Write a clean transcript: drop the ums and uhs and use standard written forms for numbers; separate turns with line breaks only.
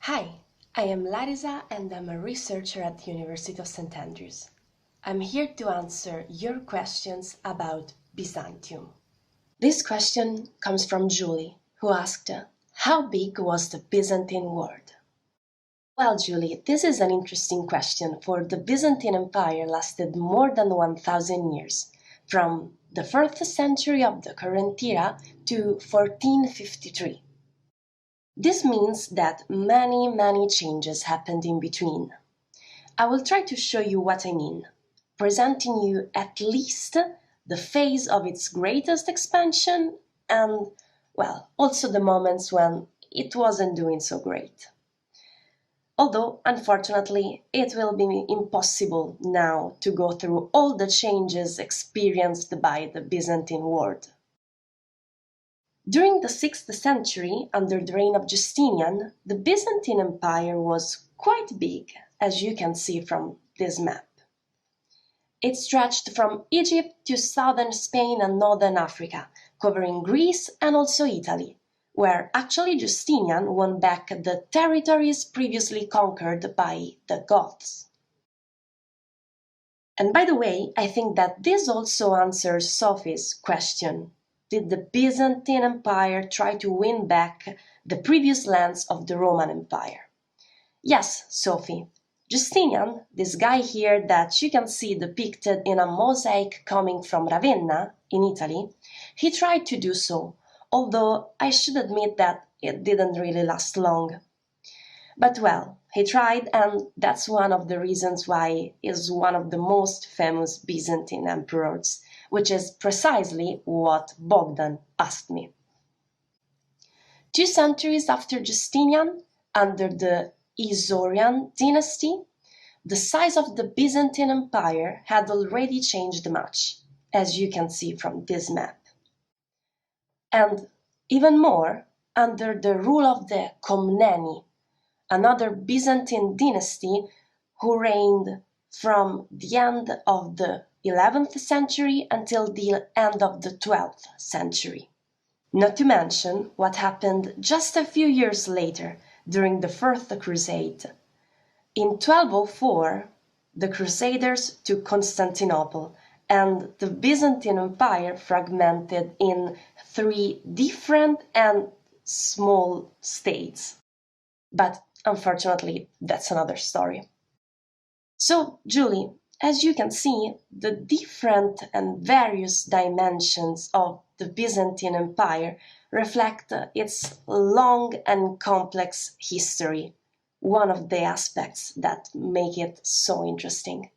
Hi, I am Larisa and I'm a researcher at the University of St. Andrews. I'm here to answer your questions about Byzantium. This question comes from Julie, who asked, how big was the Byzantine world? Well, Julie, this is an interesting question, for the Byzantine Empire lasted more than 1,000 years, from the 4th century of the current era to 1453. This means that many changes happened in between. I will try to show you what I mean, presenting you at least the phase of its greatest expansion and, well, also the moments when it wasn't doing so great. Although, unfortunately, it will be impossible now to go through all the changes experienced by the Byzantine world. During the 6th century, under the reign of Justinian, the Byzantine Empire was quite big, as you can see from this map. It stretched from Egypt to southern Spain and northern Africa, covering Greece and also Italy, where actually Justinian won back the territories previously conquered by the Goths. And by the way, I think that this also answers Sophie's question. Did the Byzantine Empire try to win back the previous lands of the Roman Empire? Yes, Sophie. Justinian, this guy here that you can see depicted in a mosaic coming from Ravenna, in Italy, he tried to do so, although I should admit that it didn't really last long. But well, he tried, and that's one of the reasons why he is one of the most famous Byzantine emperors, which is precisely what Bogdan asked me. 2 centuries after Justinian, under the Isaurian dynasty, the size of the Byzantine Empire had already changed much, as you can see from this map. And even more, under the rule of the Comneni, another Byzantine dynasty who reigned from the end of the 11th century until the end of the 12th century. Not to mention what happened just a few years later during the Fourth Crusade. In 1204, the Crusaders took Constantinople, and the Byzantine Empire fragmented in 3 different and small states. But unfortunately, that's another story. So, Julie, as you can see, the different and various dimensions of the Byzantine Empire reflect its long and complex history, one of the aspects that make it so interesting.